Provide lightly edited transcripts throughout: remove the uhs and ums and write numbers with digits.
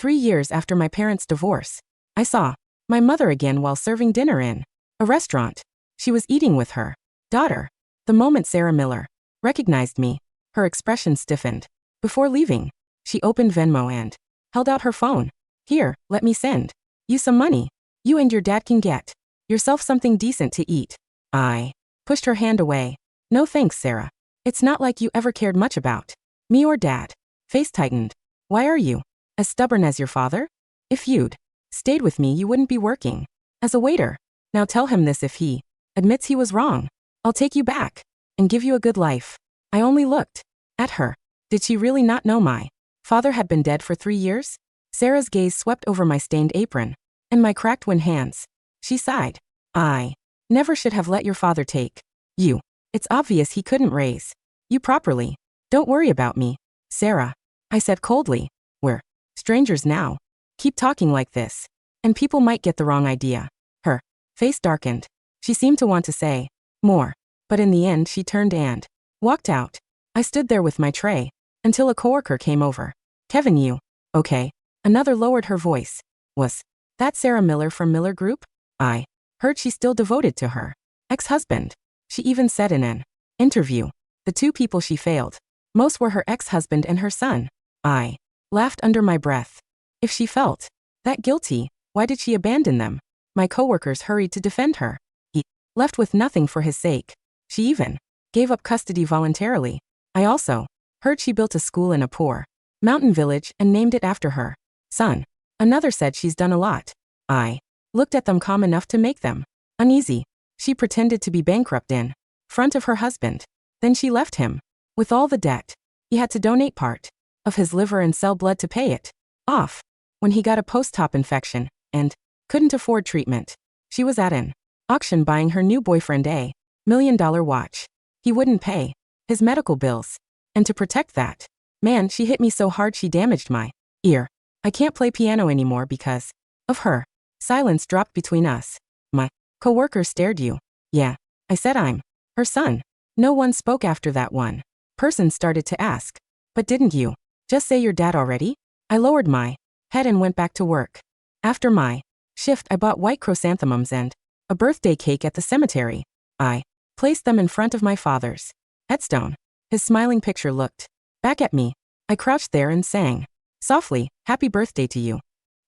3 years after my parents' divorce, I saw my mother again while serving dinner in a restaurant. She was eating with her daughter. The moment Sarah Miller recognized me, her expression stiffened. Before leaving, she opened Venmo and held out her phone. Here, let me send you some money. You and your dad can get yourself something decent to eat. I pushed her hand away. No thanks, Sarah. It's not like you ever cared much about me or dad. Face tightened. Why are you as stubborn as your father? If you'd stayed with me, you wouldn't be working as a waiter. Now tell him this. If he admits he was wrong, I'll take you back and give you a good life. I only looked at her. Did she really not know my father had been dead for 3 years? Sarah's gaze swept over my stained apron and my cracked wooden hands. She sighed. I never should have let your father take you. It's obvious he couldn't raise you properly. Don't worry about me, Sarah, I said coldly. We're strangers now. Keep talking like this, and people might get the wrong idea. Her face darkened. She seemed to want to say more, but in the end she turned and walked out. I stood there with my tray until a coworker came over. Kevin, you okay? Another lowered her voice. Was that Sarah Miller from Miller Group? I heard she's still devoted to her ex-husband. She even said in an interview, the 2 people she failed most were her ex-husband and her son. I laughed under my breath. If she felt that guilty, why did she abandon them? My coworkers hurried to defend her. He left with nothing for his sake. She even gave up custody voluntarily. I also heard she built a school in a poor mountain village and named it after her son. Another said she's done a lot. I looked at them calm enough to make them uneasy. She pretended to be bankrupt in front of her husband. Then she left him with all the debt. He had to donate part of his liver and sell blood to pay it off. When he got a post-op infection and couldn't afford treatment, she was at an auction buying her new boyfriend a $1 million watch. He wouldn't pay his medical bills. And to protect that man, she hit me so hard she damaged my ear. I can't play piano anymore because of her. Silence dropped between us. My coworker stared. You? Yeah. I said I'm her son. No one spoke after that. One person started to ask, but didn't you just say your dad already? I lowered my head and went back to work. After my shift, I bought white chrysanthemums and a birthday cake at the cemetery. I placed them in front of my father's headstone. His smiling picture looked back at me. I crouched there and sang softly, "Happy birthday to you."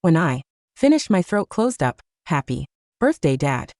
When I finished, my throat closed up. Happy birthday, Dad.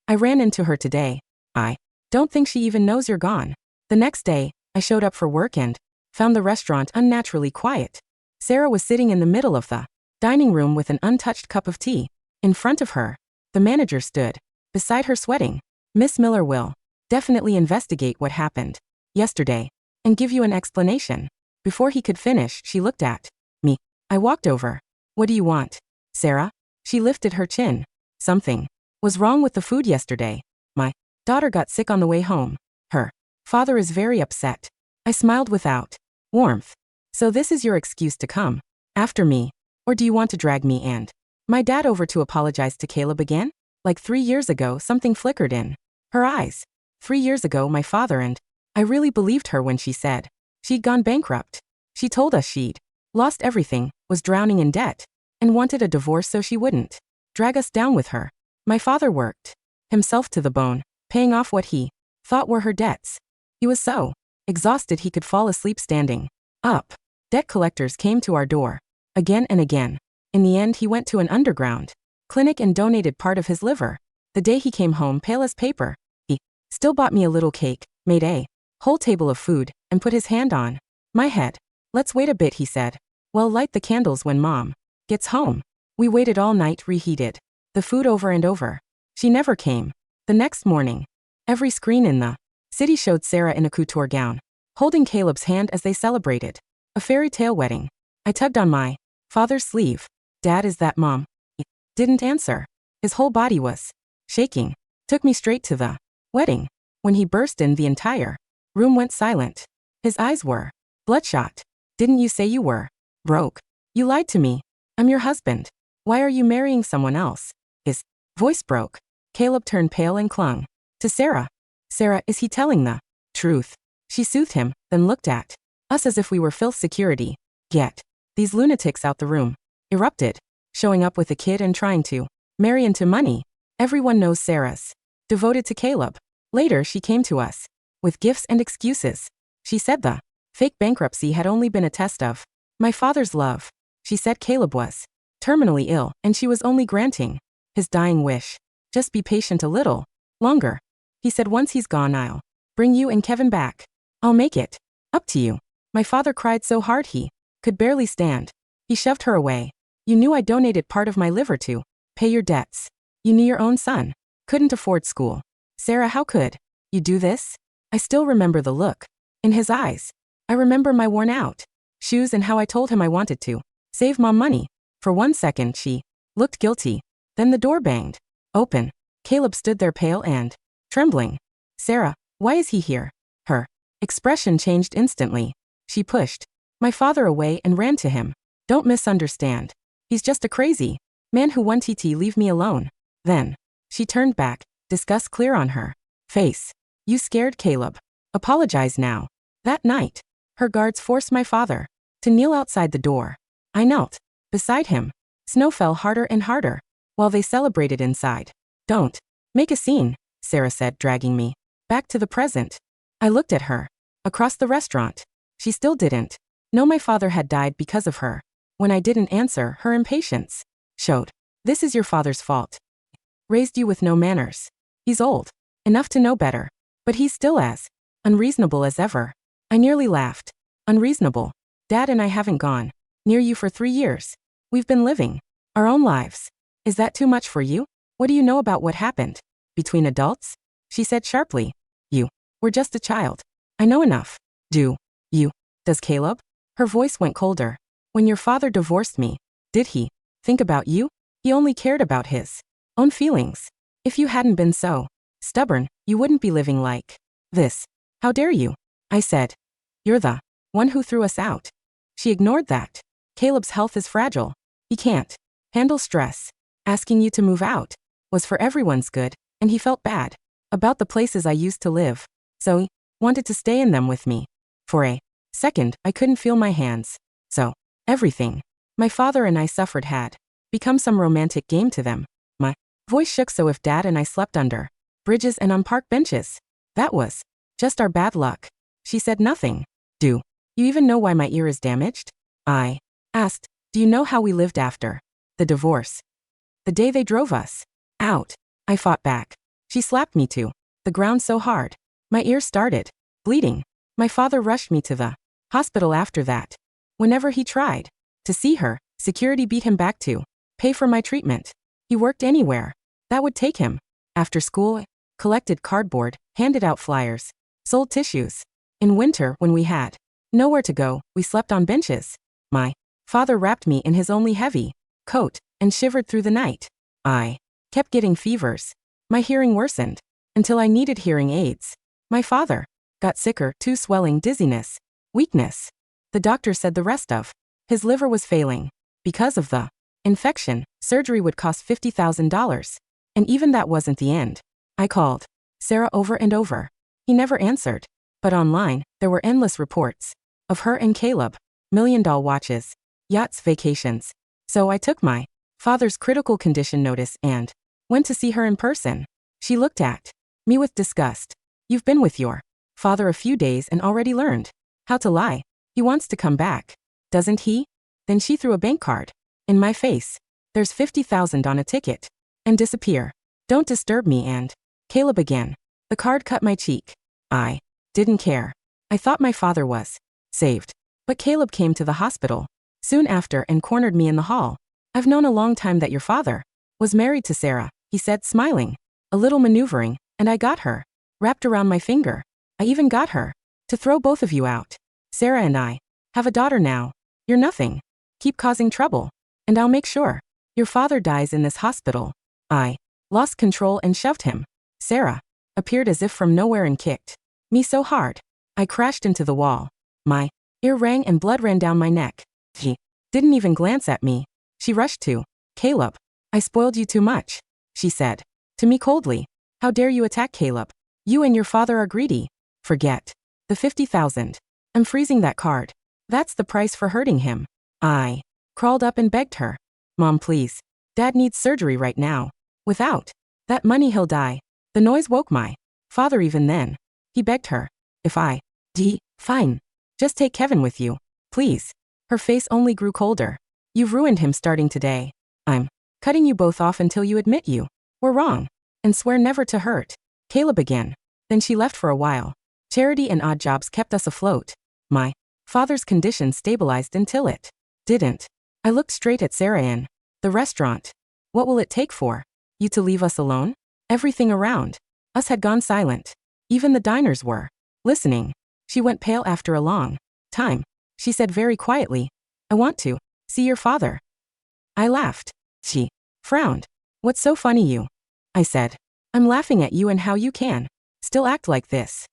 I ran into her today. I don't think she even knows you're gone. The next day, I showed up for work and found the restaurant unnaturally quiet. Sarah was sitting in the middle of the dining room with an untouched cup of tea. In front of her, the manager stood beside her, sweating. Miss Miller will definitely investigate what happened yesterday and give you an explanation. Before he could finish, she looked at me. I walked over. What do you want, Sarah? She lifted her chin. Something was wrong with the food yesterday. My daughter got sick on the way home. Her father is very upset. I smiled without warmth. So this is your excuse to come after me? Or do you want to drag me and my dad over to apologize to Caleb again? Like 3 years ago, something flickered in her eyes. 3 years ago, my father and I really believed her when she said she'd gone bankrupt. She told us she'd lost everything, was drowning in debt, and wanted a divorce so she wouldn't drag us down with her. My father worked himself to the bone, paying off what he thought were her debts. He was so exhausted he could fall asleep standing up. Debt collectors came to our door again and again. In the end, he went to an underground clinic and donated part of his liver. The day he came home pale as paper, he still bought me a little cake, made a whole table of food, and put his hand on my head. Let's wait a bit, he said. Well, light the candles when Mom gets home. We waited all night, reheated the food over and over. She never came. The next morning, every screen in the city showed Sarah in a couture gown, holding Caleb's hand as they celebrated a fairy tale wedding. I tugged on my father's sleeve. Dad, is that Mom? He didn't answer. His whole body was shaking. Took me straight to the wedding. When he burst in, the entire room went silent. His eyes were bloodshot. Didn't you say you were broke? You lied to me. I'm your husband. Why are you marrying someone else? His voice broke. Caleb turned pale and clung to Sarah. Sarah, is he telling the truth? She soothed him, then looked at us as if we were filth security. Get these lunatics out the room. erupted, showing up with a kid and trying to marry into money. Everyone knows Sarah's devoted to Caleb. Later, she came to us with gifts and excuses. She said the fake bankruptcy had only been a test of my father's love. She said Caleb was terminally ill and she was only granting his dying wish. Just be patient a little longer. He said once he's gone I'll bring you and Kevin back. I'll make it up to you. My father cried so hard he could barely stand. He shoved her away. You knew I donated part of my liver to pay your debts. You knew your own son couldn't afford school. Sarah, how could you do this? I still remember the look in his eyes. I remember my worn out shoes and how I told him I wanted to save mom money. For 1 second she looked guilty. Then the door banged open. Caleb stood there pale and trembling. Sarah, why is he here? Her expression changed instantly. She pushed my father away and ran to him. Don't misunderstand. He's just a crazy man who wanted to leave me alone. Then she turned back, disgust clear on her face. You scared Caleb. Apologize now. That night, her guards forced my father to kneel outside the door. I knelt beside him. Snow fell harder and harder while they celebrated inside. Don't make a scene, Sarah said, dragging me back to the present. I looked at her across the restaurant. She still didn't know my father had died because of her. When I didn't answer, her impatience showed. This is your father's fault. Raised you with no manners. He's old enough to know better, but he's still as unreasonable as ever. I nearly laughed. Unreasonable. Dad and I haven't gone near you for 3 years. We've been living our own lives. Is that too much for you? What do you know about what happened between adults? She said sharply. You were just a child. I know enough. Do you? Does Caleb? Her voice went colder. When your father divorced me, did he think about you? He only cared about his own feelings. If you hadn't been so stubborn, you wouldn't be living like this. How dare you? I said. You're the one who threw us out. She ignored that. Caleb's health is fragile. He can't handle stress. Asking you to move out was for everyone's good, and he felt bad about the places I used to live. So he wanted to stay in them with me. For a second, I couldn't feel my hands. So everything my father and I suffered had become some romantic game to them. My voice shook so if Dad and I slept under bridges and on park benches, that was just our bad luck. She said nothing. Do you even know why my ear is damaged? I asked. Do you know how we lived after the divorce? The day they drove us out, I fought back. She slapped me to the ground so hard. My ear started bleeding. My father rushed me to the hospital after that. Whenever he tried to see her, security beat him back to pay for my treatment. He worked anywhere that would take him. After school, collected cardboard, handed out flyers, sold tissues. In winter, when we had nowhere to go, we slept on benches. My father wrapped me in his only heavy coat and shivered through the night. I kept getting fevers. My hearing worsened until I needed hearing aids. My father got sicker, too, swelling, dizziness, weakness. The doctor said the rest of his liver was failing. Because of the infection, surgery would cost $50,000. And even that wasn't the end. I called Sarah over and over. He never answered. But online, there were endless reports of her and Caleb, million-dollar watches, yachts, vacations. So I took my father's critical condition notice and went to see her in person. She looked at me with disgust. You've been with your father a few days and already learned how to lie. He wants to come back, doesn't he? Then she threw a bank card in my face. There's $50,000 on a ticket. And disappear. Don't disturb me. And Caleb again. The card cut my cheek. I didn't care. I thought my father was saved. But Caleb came to the hospital soon after and cornered me in the hall. I've known a long time that your father was married to Sarah, he said, smiling. A little maneuvering, and I got her wrapped around my finger. I even got her to throw both of you out. Sarah and I have a daughter now. You're nothing. Keep causing trouble, and I'll make sure your father dies in this hospital. I lost control and shoved him. Sarah appeared as if from nowhere and kicked me so hard I crashed into the wall. My ear rang and blood ran down my neck. She didn't even glance at me. She rushed to Caleb. I spoiled you too much, she said to me coldly. How dare you attack Caleb? You and your father are greedy. Forget the $50,000. I'm freezing that card. That's the price for hurting him. I crawled up and begged her. Mom, please. Dad needs surgery right now. Without that money, he'll die. The noise woke my father even then. He begged her. If I, fine. Just take Kevin with you. Please. Her face only grew colder. You've ruined him starting today. I'm cutting you both off until you admit you were wrong. And swear never to hurt Caleb again. Then she left for a while. Charity and odd jobs kept us afloat. My father's condition stabilized until it didn't. I looked straight at Sarah in the restaurant. What will it take for you to leave us alone? Everything around us had gone silent. Even the diners were listening. She went pale after a long time. She said very quietly, I want to see your father. I laughed. She frowned. What's so funny, you? I said. I'm laughing at you and how you can still act like this.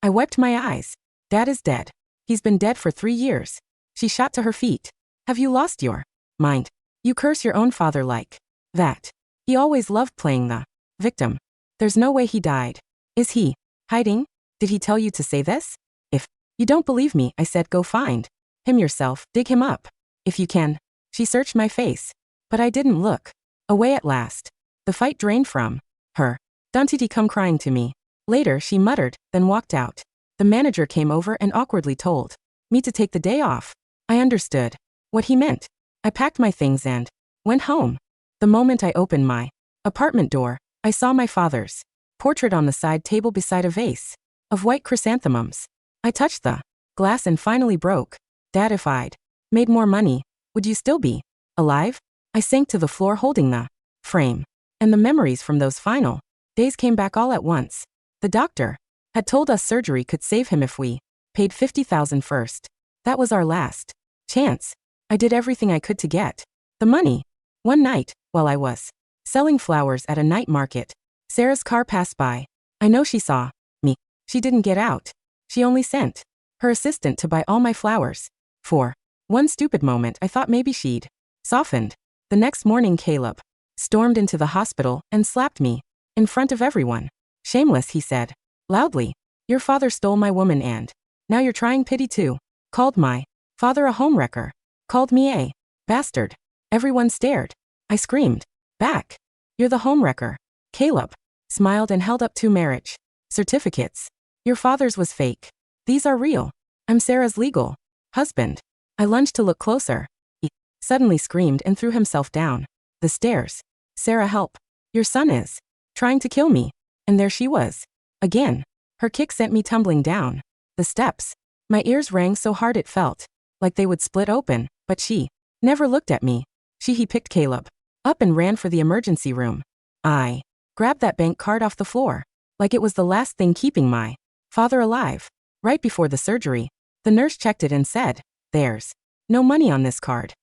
I wiped my eyes. Dad is dead. He's been dead for 3 years. She shot to her feet. Have you lost your mind? You curse your own father like that. He always loved playing the victim. There's no way he died. Is he hiding? Did he tell you to say this? If you don't believe me, I said, go find him yourself, dig him up. If you can. She searched my face. But I didn't look away at last. The fight drained from her. Don't come crying to me. Later, she muttered, then walked out. The manager came over and awkwardly told me to take the day off. I understood what he meant. I packed my things and went home. The moment I opened my apartment door, I saw my father's portrait on the side table beside a vase of white chrysanthemums. I touched the glass and finally broke. Dad, if I'd made more money, would you still be alive? I sank to the floor holding the frame. And the memories from those final days came back all at once. The doctor had told us surgery could save him if we paid $50,000 first. That was our last chance. I did everything I could to get the money. One night, while I was selling flowers at a night market, Sarah's car passed by. I know she saw me. She didn't get out. She only sent her assistant to buy all my flowers. For one stupid moment, I thought maybe she'd softened. The next morning, Caleb stormed into the hospital and slapped me in front of everyone. Shameless, he said loudly. Your father stole my woman and now you're trying pity too. Called my father a homewrecker. Called me a bastard. Everyone stared. I screamed back. You're the homewrecker. Caleb smiled and held up 2 marriage certificates. Your father's was fake. These are real. I'm Sarah's legal husband. I lunged to look closer. He suddenly screamed and threw himself down the stairs. Sarah, help. Your son is trying to kill me. And there she was. Again. Her kick sent me tumbling down the steps. My ears rang so hard it felt like they would split open, but she never looked at me. He picked Caleb up and ran for the emergency room. I grabbed that bank card off the floor, like it was the last thing keeping my father alive. Right before the surgery, the nurse checked it and said, there's no money on this card.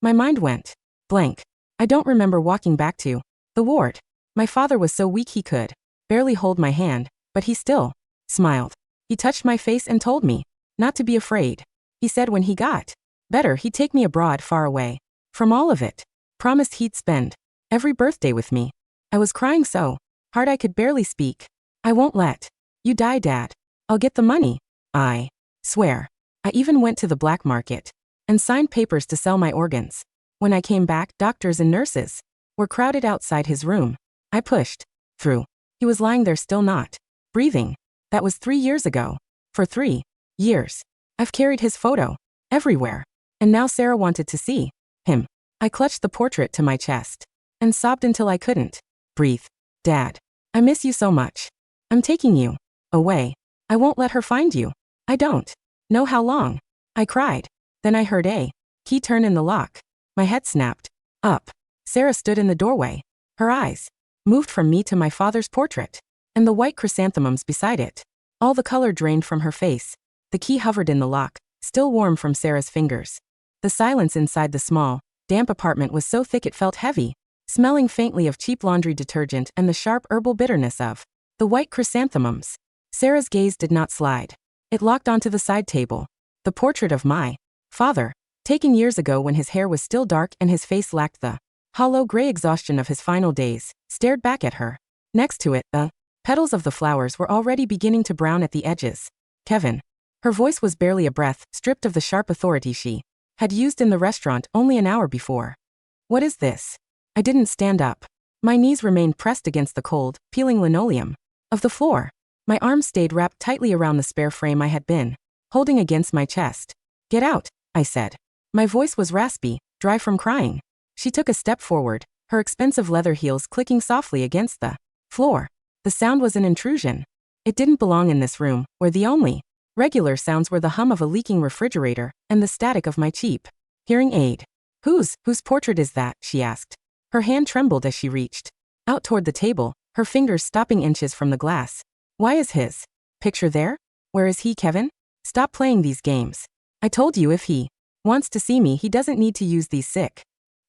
My mind went blank. I don't remember walking back to the ward. My father was so weak he could barely hold my hand, but he still smiled. He touched my face and told me not to be afraid. He said when he got better, he'd take me abroad far away from all of it. Promised he'd spend every birthday with me. I was crying so hard I could barely speak. I won't let you die, Dad. I'll get the money. I swear. I even went to the black market and signed papers to sell my organs. When I came back, doctors and nurses were crowded outside his room. I pushed through. He was lying there still not breathing. That was 3 years ago. For 3 years, I've carried his photo everywhere. And now Sarah wanted to see him. I clutched the portrait to my chest and sobbed until I couldn't breathe. Dad, I miss you so much. I'm taking you away. I won't let her find you. I don't know how long. I cried. Then I heard a key turn in the lock. My head snapped up. Sarah stood in the doorway. Her eyes moved from me to my father's portrait and the white chrysanthemums beside it. All the color drained from her face. The key hovered in the lock, still warm from Sarah's fingers. The silence inside the small, damp apartment was so thick it felt heavy, smelling faintly of cheap laundry detergent and the sharp herbal bitterness of the white chrysanthemums. Sarah's gaze did not slide. It locked onto the side table. The portrait of my father, taken years ago when his hair was still dark and his face lacked the hollow gray exhaustion of his final days, stared back at her. Next to it, the petals of the flowers were already beginning to brown at the edges. Kevin. Her voice was barely a breath, stripped of the sharp authority she had used in the restaurant only an hour before. What is this? I didn't stand up. My knees remained pressed against the cold, peeling linoleum of the floor. My arms stayed wrapped tightly around the spare frame I had been holding against my chest. Get out, I said. My voice was raspy, dry from crying. She took a step forward, her expensive leather heels clicking softly against the floor. The sound was an intrusion. It didn't belong in this room, where the only regular sounds were the hum of a leaking refrigerator and the static of my cheap hearing aid. Whose portrait is that? She asked. Her hand trembled as she reached out toward the table, her fingers stopping inches from the glass. Why is his picture there? Where is he, Kevin? Stop playing these games. I told you if he wants to see me, he doesn't need to use these sick.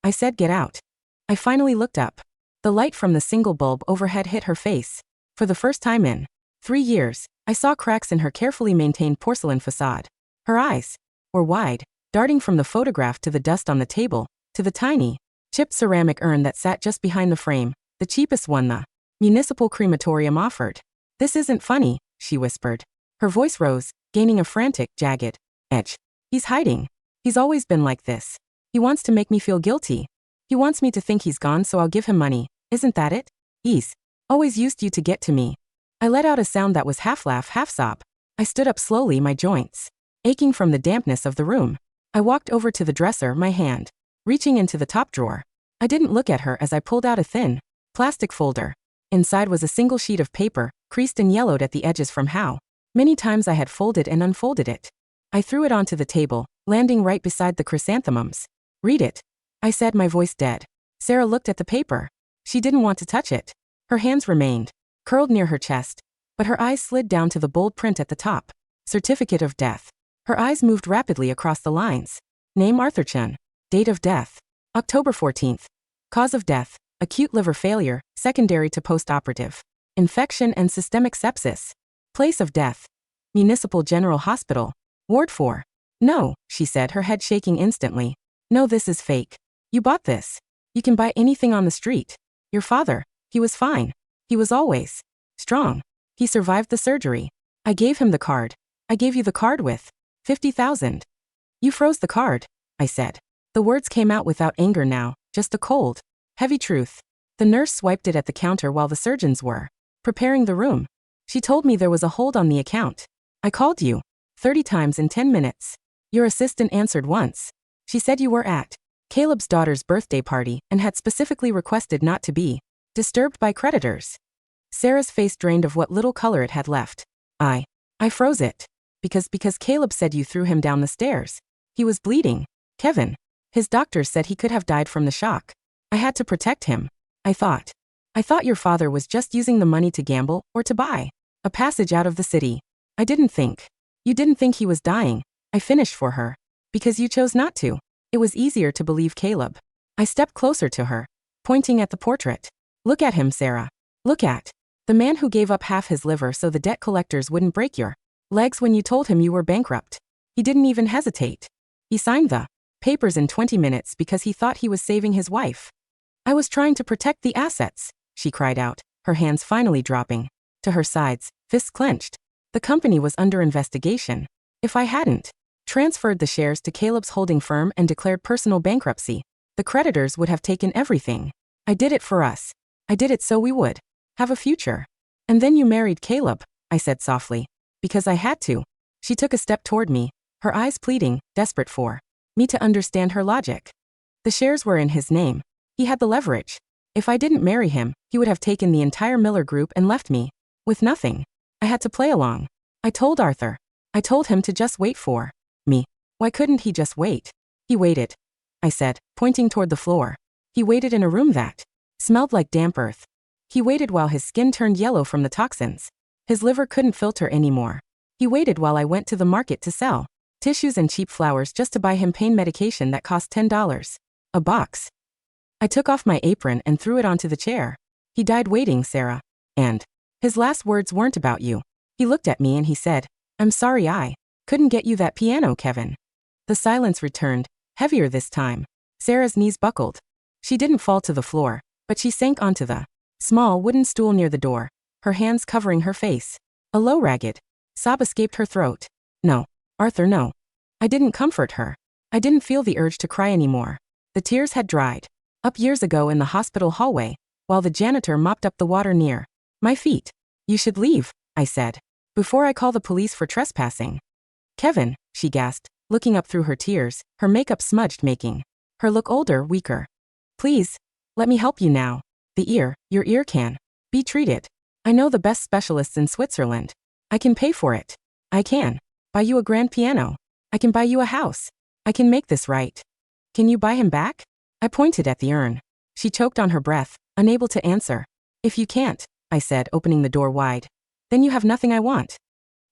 I said get out. I finally looked up. The light from the single bulb overhead hit her face. For the first time in 3 years, I saw cracks in her carefully maintained porcelain facade. Her eyes were wide, darting from the photograph to the dust on the table, to the tiny, chipped ceramic urn that sat just behind the frame, the cheapest one the municipal crematorium offered. This isn't funny, she whispered. Her voice rose, gaining a frantic, jagged edge. He's hiding. He's always been like this. He wants to make me feel guilty. He wants me to think he's gone so I'll give him money. Isn't that it? He's always used you to get to me. I let out a sound that was half laugh, half sob. I stood up slowly, my joints aching from the dampness of the room. I walked over to the dresser, my hand reaching into the top drawer. I didn't look at her as I pulled out a thin plastic folder. Inside was a single sheet of paper, creased and yellowed at the edges from how many times I had folded and unfolded it. I threw it onto the table, landing right beside the chrysanthemums. Read it, I said, my voice dead. Sarah looked at the paper. She didn't want to touch it. Her hands remained curled near her chest, but her eyes slid down to the bold print at the top. Certificate of death. Her eyes moved rapidly across the lines. Name Arthur Chun. Date of death. October 14th. Cause of death. Acute liver failure, secondary to post-operative infection and systemic sepsis. Place of death. Municipal General Hospital. Ward 4. No, she said, her head shaking instantly. No, this is fake. You bought this. You can buy anything on the street. Your father, he was fine. He was always strong. He survived the surgery. I gave him the card. I gave you the card with 50,000. You froze the card, I said. The words came out without anger now, just a cold, heavy truth. The nurse swiped it at the counter while the surgeons were preparing the room. She told me there was a hold on the account. I called you 30 times in 10 minutes. Your assistant answered once. She said you were at Caleb's daughter's birthday party and had specifically requested not to be disturbed by creditors. Sarah's face drained of what little color it had left. I froze it. Because Caleb said you threw him down the stairs. He was bleeding. Kevin. His doctors said he could have died from the shock. I had to protect him. I thought your father was just using the money to gamble or to buy a passage out of the city. I didn't think. You didn't think he was dying. I finished for her. Because you chose not to. It was easier to believe Caleb. I stepped closer to her, pointing at the portrait. Look at him, Sarah. Look at the man who gave up half his liver so the debt collectors wouldn't break your legs when you told him you were bankrupt. He didn't even hesitate. He signed the papers in 20 minutes because he thought he was saving his wife. I was trying to protect the assets, she cried out, her hands finally dropping to her sides, fists clenched. The company was under investigation. If I hadn't transferred the shares to Caleb's holding firm and declared personal bankruptcy, the creditors would have taken everything. I did it for us. I did it so we would have a future. And then you married Caleb, I said softly. Because I had to. She took a step toward me, her eyes pleading, desperate for me to understand her logic. The shares were in his name. He had the leverage. If I didn't marry him, he would have taken the entire Miller Group and left me with nothing. I had to play along. I told Arthur. I told him to just wait for me. Why couldn't he just wait? He waited, I said, pointing toward the floor. He waited in a room that smelled like damp earth. He waited while his skin turned yellow from the toxins. His liver couldn't filter anymore. He waited while I went to the market to sell tissues and cheap flowers just to buy him pain medication that cost $10 a box. I took off my apron and threw it onto the chair. He died waiting, Sarah. And his last words weren't about you. He looked at me and he said, I'm sorry I couldn't get you that piano, Kevin. The silence returned, heavier this time. Sarah's knees buckled. She didn't fall to the floor, but she sank onto the small wooden stool near the door, her hands covering her face. A low ragged sob escaped her throat. No, Arthur, no. I didn't comfort her. I didn't feel the urge to cry anymore. The tears had dried up years ago in the hospital hallway, while the janitor mopped up the water near my feet. You should leave, I said, before I call the police for trespassing. Kevin, she gasped, looking up through her tears, her makeup smudged, making her look older, weaker. Please, let me help you now. Your ear can be treated. I know the best specialists in Switzerland. I can pay for it. I can buy you a grand piano. I can buy you a house. I can make this right. Can you buy him back? I pointed at the urn. She choked on her breath, unable to answer. If you can't, I said, opening the door wide, then you have nothing I want.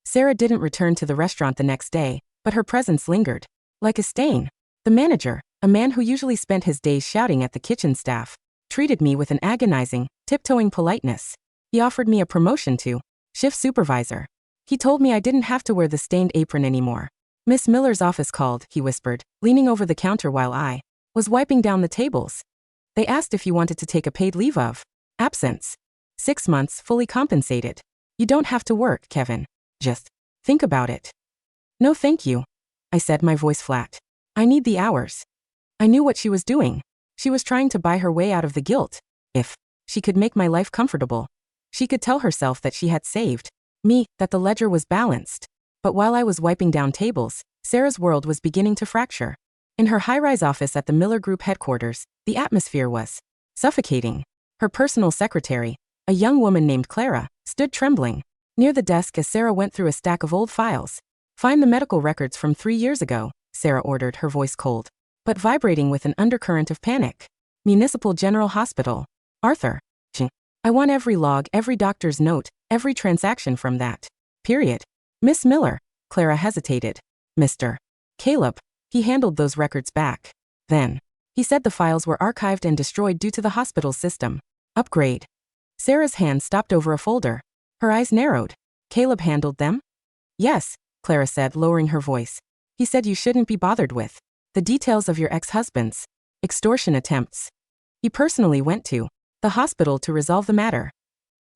Sarah didn't return to the restaurant the next day, but her presence lingered, like a stain. The manager, a man who usually spent his days shouting at the kitchen staff, treated me with an agonizing, tiptoeing politeness. He offered me a promotion to shift supervisor. He told me I didn't have to wear the stained apron anymore. Miss Miller's office called, he whispered, leaning over the counter while I was wiping down the tables. They asked if you wanted to take a paid leave of absence. 6 months, fully compensated. You don't have to work, Kevin. Just think about it. No thank you, I said, my voice flat. I need the hours. I knew what she was doing. She was trying to buy her way out of the guilt. If she could make my life comfortable, she could tell herself that she had saved me, that the ledger was balanced. But while I was wiping down tables, Sarah's world was beginning to fracture. In her high-rise office at the Miller Group headquarters, the atmosphere was suffocating. Her personal secretary, a young woman named Clara, stood trembling near the desk as Sarah went through a stack of old files. Find the medical records from 3 years ago, Sarah ordered, her voice cold, but vibrating with an undercurrent of panic. Municipal General Hospital. Arthur. I want every log, every doctor's note, every transaction from that period. Miss Miller. Clara hesitated. Mr. Caleb. He handled those records back. Then, he said the files were archived and destroyed due to the hospital's system upgrade. Sarah's hand stopped over a folder. Her eyes narrowed. Caleb handled them? Yes, Clara said, lowering her voice. He said you shouldn't be bothered with the details of your ex-husband's extortion attempts. He personally went to the hospital to resolve the matter.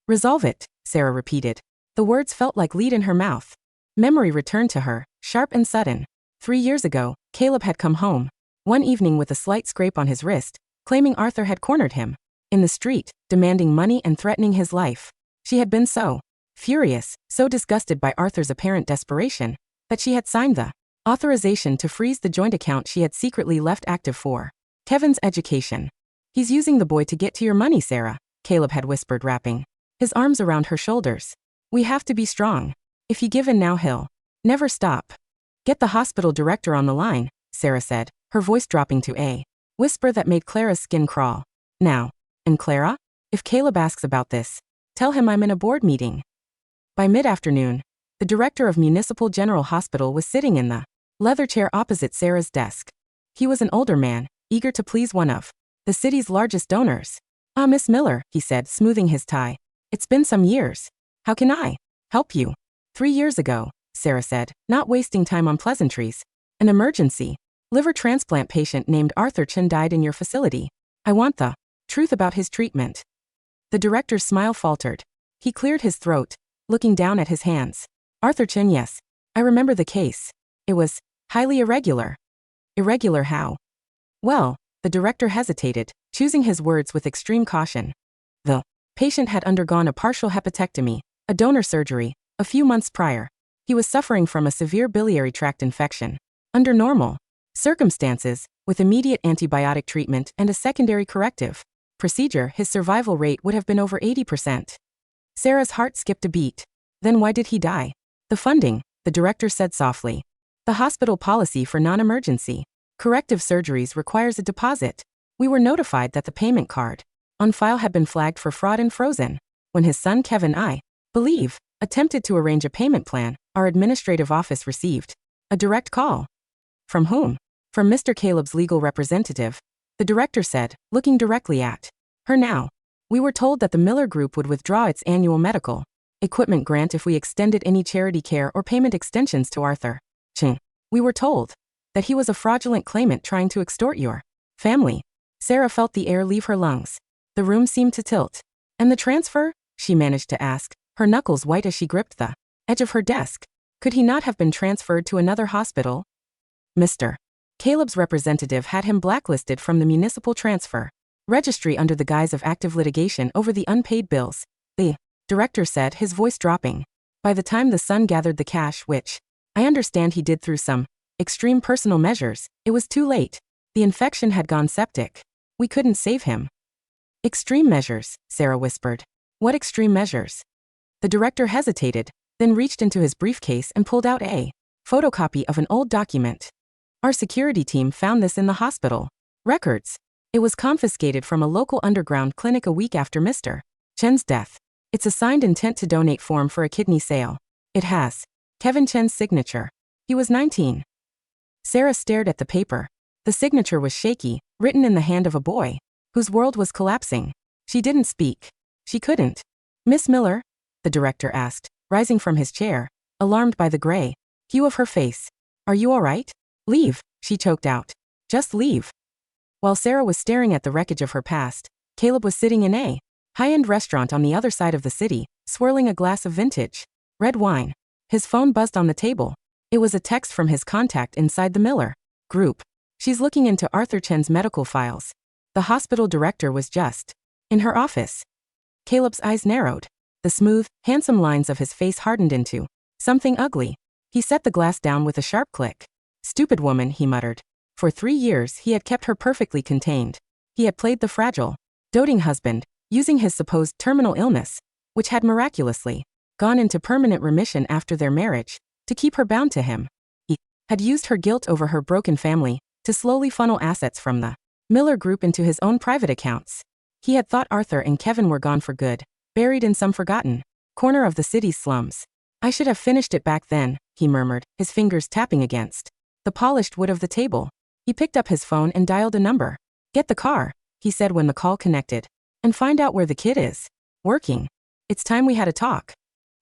Resolve it, Sarah repeated. The words felt like lead in her mouth. Memory returned to her, sharp and sudden. 3 years ago, Caleb had come home one evening with a slight scrape on his wrist, claiming Arthur had cornered him in the street, demanding money and threatening his life. She had been so furious, so disgusted by Arthur's apparent desperation, that she had signed the authorization to freeze the joint account she had secretly left active for Kevin's education. He's using the boy to get to your money, Sarah, Caleb had whispered, wrapping his arms around her shoulders. We have to be strong. If you give in now, he'll never stop. Get the hospital director on the line, Sarah said, her voice dropping to a whisper that made Clara's skin crawl. Now, and Clara, if Caleb asks about this, tell him I'm in a board meeting. By mid-afternoon, the director of Municipal General Hospital was sitting in the leather chair opposite Sarah's desk. He was an older man, eager to please one of the city's largest donors. Ah, Miss Miller, he said, smoothing his tie. It's been some years. How can I help you? 3 years ago, Sarah said, not wasting time on pleasantries. An emergency. Liver transplant patient named Arthur Chen died in your facility. I want the truth about his treatment. The director's smile faltered. He cleared his throat, looking down at his hands. Arthur Chen, yes. I remember the case. It was highly irregular. Irregular how? Well, the director hesitated, choosing his words with extreme caution. The patient had undergone a partial hepatectomy, a donor surgery, a few months prior. He was suffering from a severe biliary tract infection. Under normal circumstances, with immediate antibiotic treatment and a secondary corrective procedure, his survival rate would have been over 80%. Sarah's heart skipped a beat. Then why did he die? The funding, the director said softly. The hospital policy for non-emergency corrective surgeries requires a deposit. We were notified that the payment card on file had been flagged for fraud and frozen. When his son Kevin, I believe, attempted to arrange a payment plan, our administrative office received a direct call. From whom? From Mr. Caleb's legal representative, the director said, looking directly at her now. We were told that the Miller Group would withdraw its annual medical equipment grant if we extended any charity care or payment extensions to Arthur Chen. We were told that he was a fraudulent claimant trying to extort your family. Sarah felt the air leave her lungs. The room seemed to tilt. And the transfer? She managed to ask, her knuckles white as she gripped the edge of her desk. Could he not have been transferred to another hospital? Mr. Caleb's representative had him blacklisted from the municipal transfer registry under the guise of active litigation over the unpaid bills, the director said, his voice dropping. By the time the son gathered the cash, which I understand he did through some extreme personal measures, it was too late. The infection had gone septic. We couldn't save him. Extreme measures, Sarah whispered. What extreme measures? The director hesitated, then reached into his briefcase and pulled out a photocopy of an old document. Our security team found this in the hospital records. It was confiscated from a local underground clinic a week after Mr. Chen's death. It's a signed intent to donate form for a kidney sale. It has Kevin Chen's signature. He was 19. Sarah stared at the paper. The signature was shaky, written in the hand of a boy whose world was collapsing. She didn't speak. She couldn't. Miss Miller? The director asked, rising from his chair, alarmed by the gray hue of her face. Are you all right? Leave, she choked out. Just leave. While Sarah was staring at the wreckage of her past, Caleb was sitting in a high-end restaurant on the other side of the city, swirling a glass of vintage red wine. His phone buzzed on the table. It was a text from his contact inside the Miller Group. She's looking into Arthur Chen's medical files. The hospital director was just in her office. Caleb's eyes narrowed. The smooth, handsome lines of his face hardened into something ugly. He set the glass down with a sharp click. Stupid woman, he muttered. For 3 years he had kept her perfectly contained. He had played the fragile, doting husband, using his supposed terminal illness, which had miraculously gone into permanent remission after their marriage, to keep her bound to him. He had used her guilt over her broken family to slowly funnel assets from the Miller Group into his own private accounts. He had thought Arthur and Kevin were gone for good, buried in some forgotten corner of the city's slums. I should have finished it back then, he murmured, his fingers tapping against the polished wood of the table. He picked up his phone and dialed a number. Get the car, he said when the call connected. And find out where the kid is. Working. It's time we had a talk.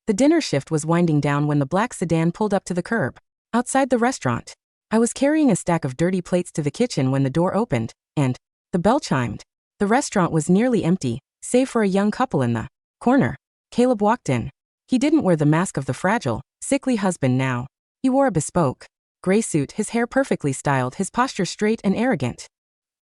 The dinner shift was winding down when the black sedan pulled up to the curb outside the restaurant. I was carrying a stack of dirty plates to the kitchen when the door opened, and the bell chimed. The restaurant was nearly empty, save for a young couple in the corner. Caleb walked in. He didn't wear the mask of the fragile, sickly husband now. He wore a bespoke gray suit, his hair perfectly styled, his posture straight and arrogant.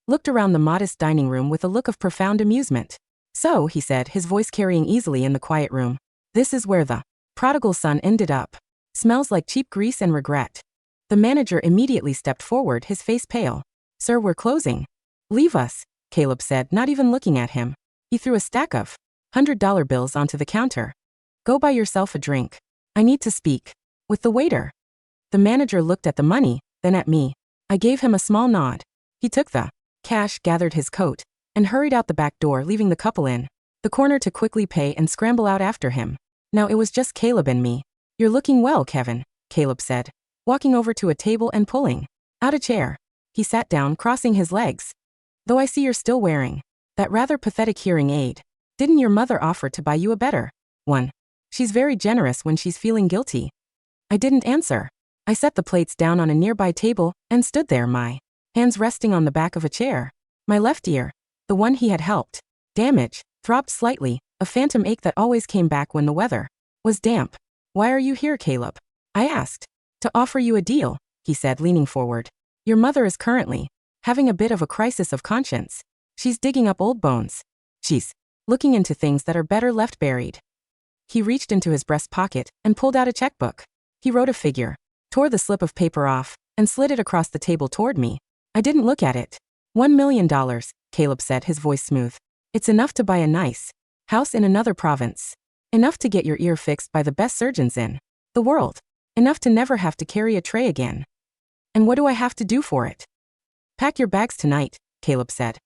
Looked around the modest dining room with a look of profound amusement. So, he said, his voice carrying easily in the quiet room, this is where the prodigal son ended up. Smells like cheap grease and regret. The manager immediately stepped forward, his face pale. Sir, we're closing. Leave us, Caleb said, not even looking at him. He threw a stack of $100 bills onto the counter. Go buy yourself a drink. I need to speak with the waiter. The manager looked at the money, then at me. I gave him a small nod. He took the cash, gathered his coat, and hurried out the back door, leaving the couple in the corner to quickly pay and scramble out after him. Now it was just Caleb and me. You're looking well, Kevin, Caleb said, walking over to a table and pulling out a chair. He sat down, crossing his legs. Though I see you're still wearing that rather pathetic hearing aid. Didn't your mother offer to buy you a better one? She's very generous when she's feeling guilty. I didn't answer. I set the plates down on a nearby table and stood there, my hands resting on the back of a chair. My left ear, the one he had helped damage, throbbed slightly, a phantom ache that always came back when the weather was damp. Why are you here, Caleb? I asked. To offer you a deal, he said, leaning forward. Your mother is currently having a bit of a crisis of conscience. She's digging up old bones. She's looking into things that are better left buried. He reached into his breast pocket and pulled out a checkbook. He wrote a figure, tore the slip of paper off, and slid it across the table toward me. I didn't look at it. $1 million, Caleb said, his voice smooth. It's enough to buy a nice house in another province. Enough to get your ear fixed by the best surgeons in the world. Enough to never have to carry a tray again. And what do I have to do for it? Pack your bags tonight, Caleb said.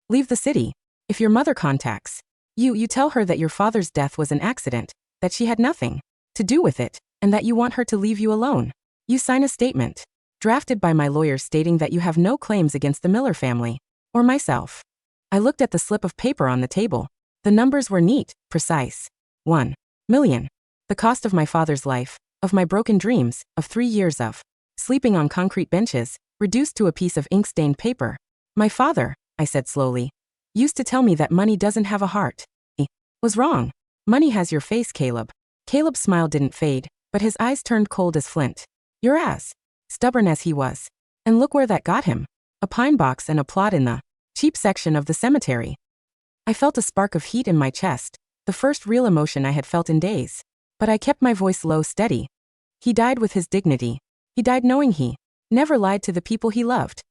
Leave the city. If your mother contacts you tell her that your father's death was an accident, that she had nothing to do with it, and that you want her to leave you alone. You sign a statement, drafted by my lawyers, stating that you have no claims against the Miller family, or myself. I looked at the slip of paper on the table. The numbers were neat, precise. 1 million. The cost of my father's life, of my broken dreams, of 3 years of sleeping on concrete benches, reduced to a piece of ink-stained paper. My father, I said slowly, used to tell me that money doesn't have a heart. He was wrong. Money has your face, Caleb. Caleb's smile didn't fade, but his eyes turned cold as flint. You're as stubborn as he was. And look where that got him. A pine box and a plot in the cheap section of the cemetery. I felt a spark of heat in my chest, the first real emotion I had felt in days. But I kept my voice low, steady. He died with his dignity. He died knowing he never lied to the people he loved.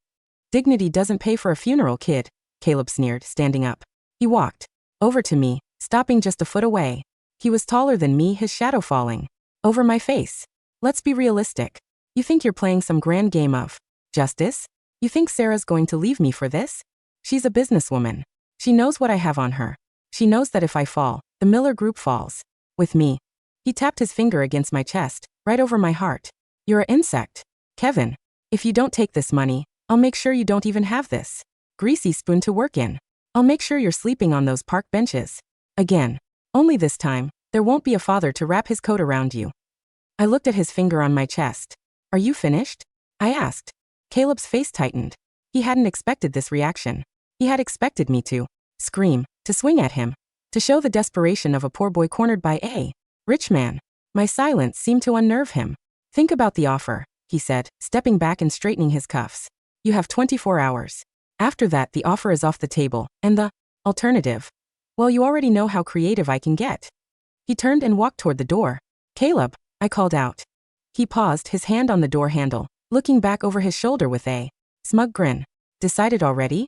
Dignity doesn't pay for a funeral, kid, Caleb sneered, standing up. He walked over to me, stopping just a foot away. He was taller than me, his shadow falling over my face. Let's be realistic. You think you're playing some grand game of justice? You think Sarah's going to leave me for this? She's a businesswoman. She knows what I have on her. She knows that if I fall, the Miller Group falls. With me. He tapped his finger against my chest, right over my heart. You're an insect. Kevin. If you don't take this money, I'll make sure you don't even have this greasy spoon to work in. I'll make sure you're sleeping on those park benches. Again. Only this time, there won't be a father to wrap his coat around you. I looked at his finger on my chest. Are you finished? I asked. Caleb's face tightened. He hadn't expected this reaction. He had expected me to scream, to swing at him, to show the desperation of a poor boy cornered by a rich man. My silence seemed to unnerve him. Think about the offer, he said, stepping back and straightening his cuffs. You have 24 hours. After that, the offer is off the table, and the alternative. Well, you already know how creative I can get. He turned and walked toward the door. Caleb, I called out. He paused, his hand on the door handle, looking back over his shoulder with a smug grin. Decided already?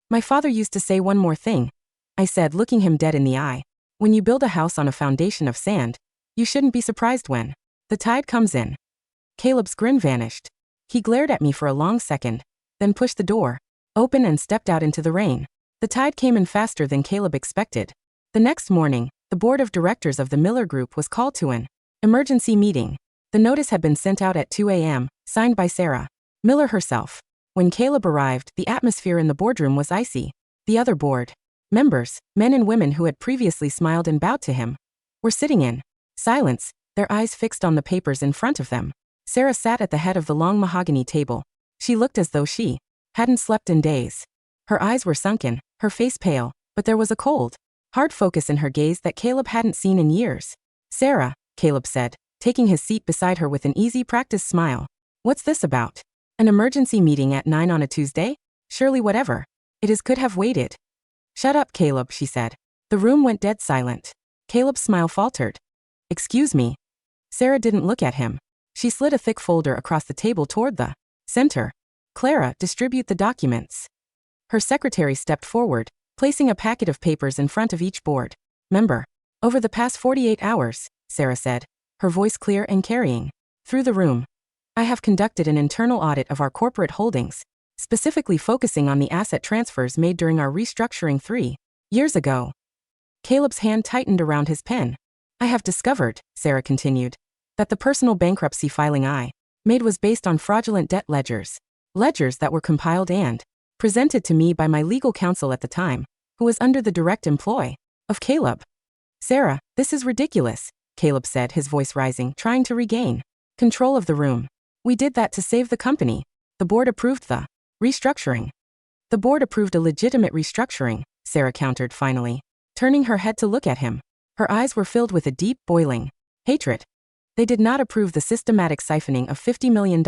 My father used to say one more thing, I said, looking him dead in the eye. When you build a house on a foundation of sand, you shouldn't be surprised when the tide comes in. Caleb's grin vanished. He glared at me for a long second, then pushed the door open and stepped out into the rain. The tide came in faster than Caleb expected. The next morning, the board of directors of the Miller Group was called to an emergency meeting. The notice had been sent out at 2 a.m., signed by Sarah Miller herself. When Caleb arrived, the atmosphere in the boardroom was icy. The other board members, men and women who had previously smiled and bowed to him, were sitting in silence, their eyes fixed on the papers in front of them. Sarah sat at the head of the long mahogany table. She looked as though she hadn't slept in days. Her eyes were sunken, her face pale, but there was a cold, hard focus in her gaze that Caleb hadn't seen in years. Sarah, Caleb said, taking his seat beside her with an easy, practiced smile. What's this about? An emergency meeting at 9 on a Tuesday? Surely whatever it is could have waited. Shut up, Caleb, she said. The room went dead silent. Caleb's smile faltered. Excuse me. Sarah didn't look at him. She slid a thick folder across the table toward the center. Clara, distribute the documents. Her secretary stepped forward, placing a packet of papers in front of each board member. Over the past 48 hours, Sarah said, her voice clear and carrying through the room, I have conducted an internal audit of our corporate holdings, specifically focusing on the asset transfers made during our restructuring 3 years ago. Caleb's hand tightened around his pen. I have discovered, Sarah continued, that the personal bankruptcy filing I made was based on fraudulent debt ledgers that were compiled and presented to me by my legal counsel at the time, who was under the direct employ of Caleb. Sarah, this is ridiculous, Caleb said, his voice rising, trying to regain control of the room. We did that to save the company. The board approved the restructuring. The board approved a legitimate restructuring, Sarah countered finally, turning her head to look at him. Her eyes were filled with a deep, boiling hatred. They did not approve the systematic siphoning of $50 million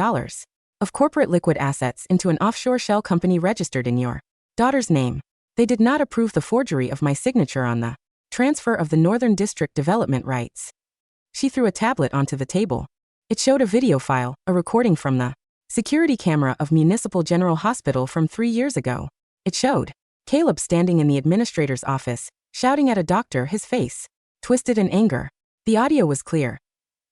of corporate liquid assets into an offshore shell company registered in your daughter's name. They did not approve the forgery of my signature on the transfer of the Northern District development rights. She threw a tablet onto the table. It showed a video file, a recording from the security camera of Municipal General Hospital from 3 years ago. It showed Caleb standing in the administrator's office, shouting at a doctor, his face twisted in anger. The audio was clear.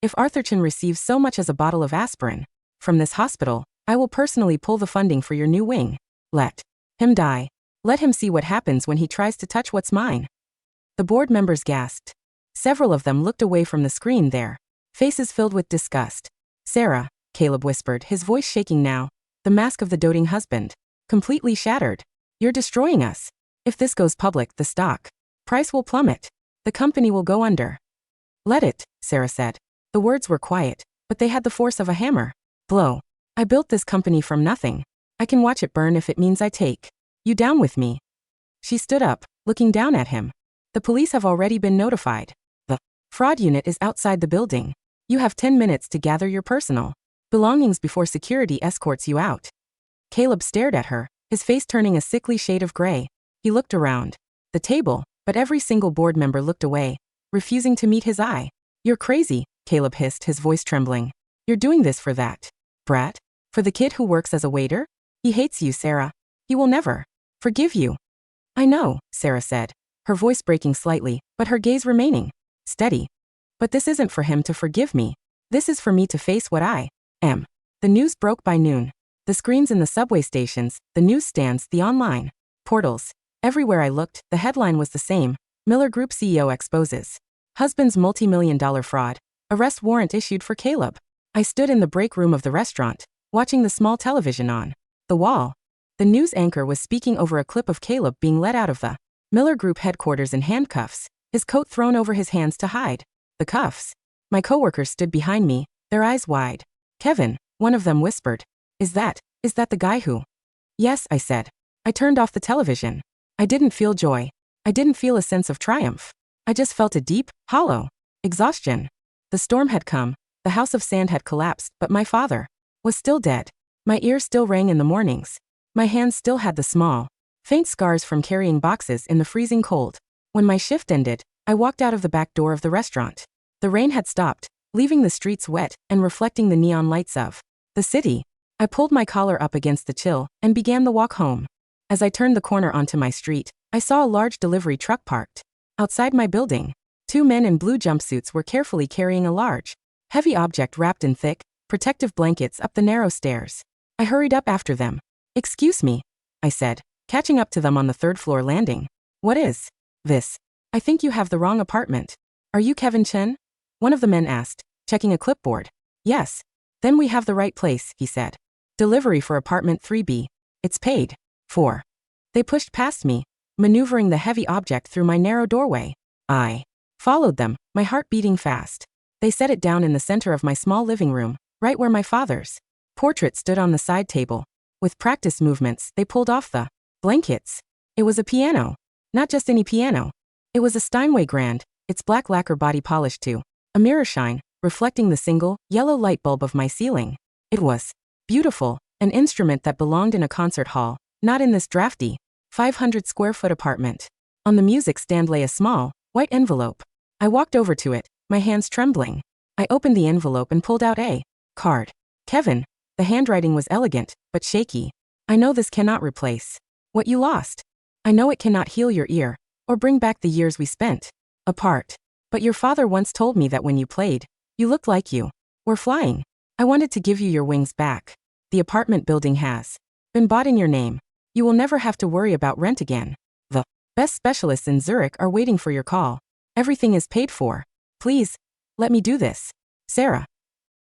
If Arthurton receives so much as a bottle of aspirin from this hospital, I will personally pull the funding for your new wing. Let him die. Let him see what happens when he tries to touch what's mine. The board members gasped. Several of them looked away from the screen, their faces filled with disgust. Sarah, Caleb whispered, his voice shaking now, the mask of the doting husband completely shattered. You're destroying us. If this goes public, the stock price will plummet. The company will go under. Let it, Sarah said. The words were quiet, but they had the force of a hammer blow. I built this company from nothing. I can watch it burn if it means I take you down with me. She stood up, looking down at him. The police have already been notified. The fraud unit is outside the building. You have 10 minutes to gather your personal belongings before security escorts you out. Caleb stared at her, his face turning a sickly shade of gray. He looked around the table, but every single board member looked away, refusing to meet his eye. You're crazy, Caleb hissed, his voice trembling. You're doing this for that brat? For the kid who works as a waiter? He hates you, Sarah. He will never forgive you. I know, Sarah said, her voice breaking slightly, but her gaze remaining steady. But this isn't for him to forgive me. This is for me to face what I am. The news broke by noon. The screens in the subway stations, the newsstands, the online portals. Everywhere I looked, the headline was the same. Miller Group CEO exposes husband's multi-million-dollar fraud. Arrest warrant issued for Caleb. I stood in the break room of the restaurant, watching the small television on the wall. The news anchor was speaking over a clip of Caleb being led out of the Miller Group headquarters in handcuffs, his coat thrown over his hands to hide the cuffs. My coworkers stood behind me, their eyes wide. Kevin, one of them whispered. Is that the guy who? Yes, I said. I turned off the television. I didn't feel joy. I didn't feel a sense of triumph. I just felt a deep, hollow exhaustion. The storm had come, the house of sand had collapsed, but my father was still dead. My ears still rang in the mornings. My hands still had the small, faint scars from carrying boxes in the freezing cold. When my shift ended, I walked out of the back door of the restaurant. The rain had stopped, leaving the streets wet and reflecting the neon lights of the city. I pulled my collar up against the chill and began the walk home. As I turned the corner onto my street, I saw a large delivery truck parked outside my building. Two men in blue jumpsuits were carefully carrying a large, heavy object wrapped in thick, protective blankets up the narrow stairs. I hurried up after them. Excuse me, I said, catching up to them on the third-floor landing. What is this? I think you have the wrong apartment. Are you Kevin Chen? One of the men asked, checking a clipboard. Yes. Then we have the right place, he said. Delivery for apartment 3B. It's paid for. They pushed past me, maneuvering the heavy object through my narrow doorway. I followed them, my heart beating fast. They set it down in the center of my small living room, right where my father's portrait stood on the side table. With practice movements, they pulled off the blankets. It was a piano. Not just any piano. It was a Steinway Grand, its black lacquer body polished to a mirror shine, reflecting the single, yellow light bulb of my ceiling. It was beautiful, an instrument that belonged in a concert hall, not in this drafty, 500-square-foot apartment. On the music stand lay a small, white envelope. I walked over to it, my hands trembling. I opened the envelope and pulled out a card. Kevin. The handwriting was elegant, but shaky. I know this cannot replace what you lost. I know it cannot heal your ear, or bring back the years we spent apart. But your father once told me that when you played, you looked like you were flying. I wanted to give you your wings back. The apartment building has been bought in your name. You will never have to worry about rent again. The best specialists in Zurich are waiting for your call. Everything is paid for. Please, let me do this. Sarah.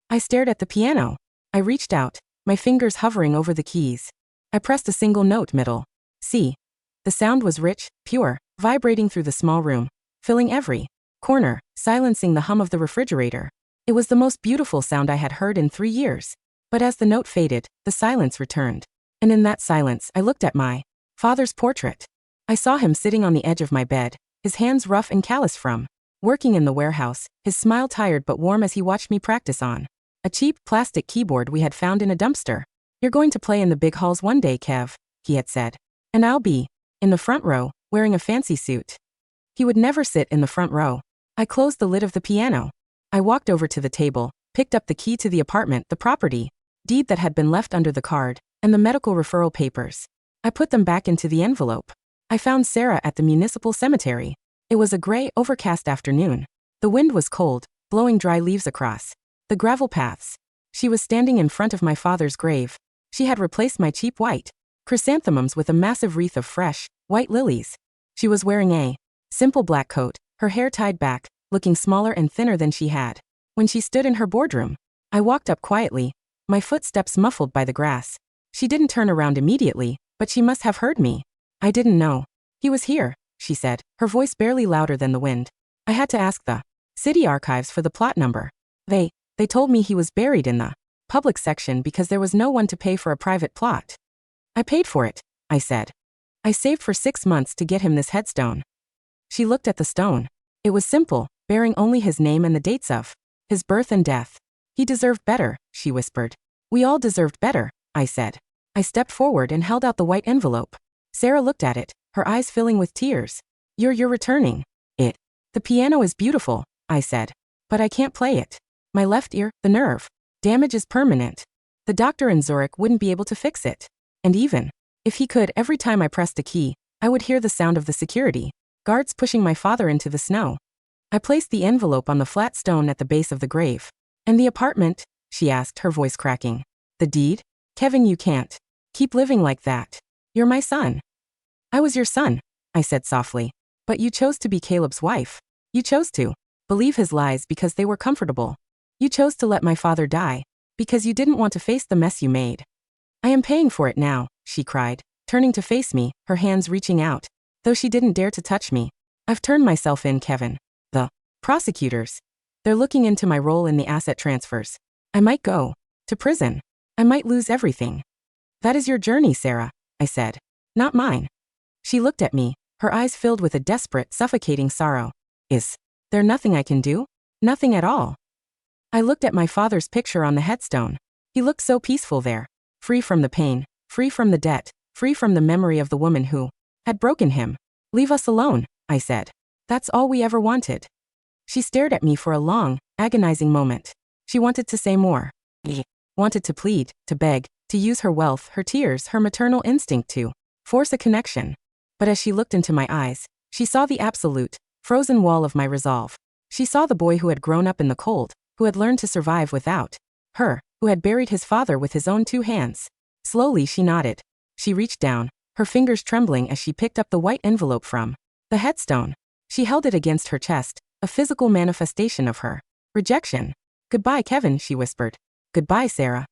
I stared at the piano. I reached out, my fingers hovering over the keys. I pressed a single note, middle C. The sound was rich, pure, vibrating through the small room, filling every corner, silencing the hum of the refrigerator. It was the most beautiful sound I had heard in 3 years. But as the note faded, the silence returned. And in that silence, I looked at my father's portrait. I saw him sitting on the edge of my bed, his hands rough and callous from working in the warehouse, his smile tired but warm as he watched me practice on a cheap plastic keyboard we had found in a dumpster. You're going to play in the big halls one day, Kev, he had said. And I'll be in the front row, wearing a fancy suit. He would never sit in the front row. I closed the lid of the piano. I walked over to the table, picked up the key to the apartment, the property deed that had been left under the card, and the medical referral papers. I put them back into the envelope. I found Sarah at the municipal cemetery. It was a gray, overcast afternoon. The wind was cold, blowing dry leaves across the gravel paths. She was standing in front of my father's grave. She had replaced my cheap white chrysanthemums with a massive wreath of fresh, white lilies. She was wearing a simple black coat, her hair tied back, looking smaller and thinner than she had when she stood in her boardroom. I walked up quietly, my footsteps muffled by the grass. She didn't turn around immediately, but she must have heard me. I didn't know he was here, she said, her voice barely louder than the wind. I had to ask the city archives for the plot number. They told me he was buried in the public section because there was no one to pay for a private plot. I paid for it, I said. I saved for 6 months to get him this headstone. She looked at the stone. It was simple, bearing only his name and the dates of his birth and death. He deserved better, she whispered. We all deserved better, I said. I stepped forward and held out the white envelope. Sarah looked at it, her eyes filling with tears. You're returning it. The piano is beautiful, I said. But I can't play it. My left ear, the nerve. Damage is permanent. The doctor in Zurich wouldn't be able to fix it. And even if he could, every time I pressed a key, I would hear the sound of the security guards pushing my father into the snow. I placed the envelope on the flat stone at the base of the grave. And the apartment? She asked, her voice cracking. The deed? Kevin, you can't keep living like that. You're my son. I was your son, I said softly. But you chose to be Caleb's wife. You chose to believe his lies because they were comfortable. You chose to let my father die because you didn't want to face the mess you made. I am paying for it now, she cried, turning to face me, her hands reaching out. Though she didn't dare to touch me. I've turned myself in, Kevin. The prosecutors. They're looking into my role in the asset transfers. I might go to prison. I might lose everything. That is your journey, Sarah, I said. Not mine. She looked at me, her eyes filled with a desperate, suffocating sorrow. Is there nothing I can do? Nothing at all. I looked at my father's picture on the headstone. He looked so peaceful there. Free from the pain, free from the debt, free from the memory of the woman who had broken him. Leave us alone, I said. That's all we ever wanted. She stared at me for a long, agonizing moment. She wanted to say more. Wanted to plead, to beg, to use her wealth, her tears, her maternal instinct to force a connection. But as she looked into my eyes, she saw the absolute, frozen wall of my resolve. She saw the boy who had grown up in the cold, who had learned to survive without her, who had buried his father with his own 2 hands. Slowly she nodded. She reached down, her fingers trembling as she picked up the white envelope from the headstone. She held it against her chest, a physical manifestation of her rejection. Goodbye, Kevin, she whispered. Goodbye, Sarah.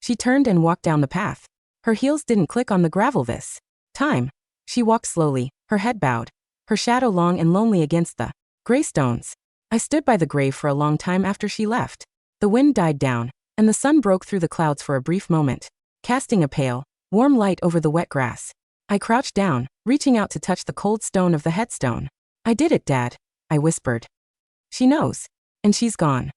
She turned and walked down the path. Her heels didn't click on the gravel this time. She walked slowly, her head bowed, her shadow long and lonely against the gray stones. I stood by the grave for a long time after she left. The wind died down, and the sun broke through the clouds for a brief moment, casting a pale, warm light over the wet grass. I crouched down, reaching out to touch the cold stone of the headstone. I did it, Dad, I whispered. She knows. And she's gone.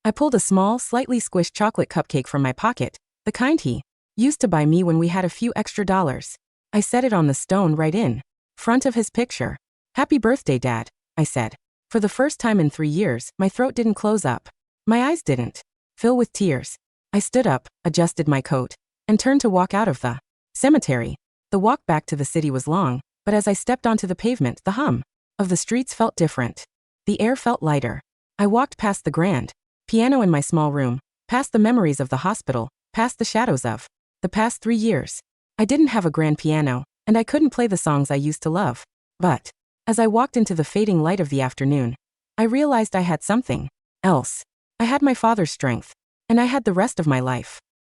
I pulled a small, slightly squished chocolate cupcake from my pocket, the kind he used to buy me when we had a few extra dollars. I set it on the stone right in front of his picture. Happy birthday, Dad, I said. For the first time in 3 years, my throat didn't close up. My eyes didn't fill with tears. I stood up, adjusted my coat, and turned to walk out of the cemetery. The walk back to the city was long, but as I stepped onto the pavement, the hum of the streets felt different. The air felt lighter. I walked past the grand piano in my small room, past the memories of the hospital, past the shadows of the past 3 years. I didn't have a grand piano, and I couldn't play the songs I used to love. But as I walked into the fading light of the afternoon, I realized I had something else. I had my father's strength, and I had the rest of my life.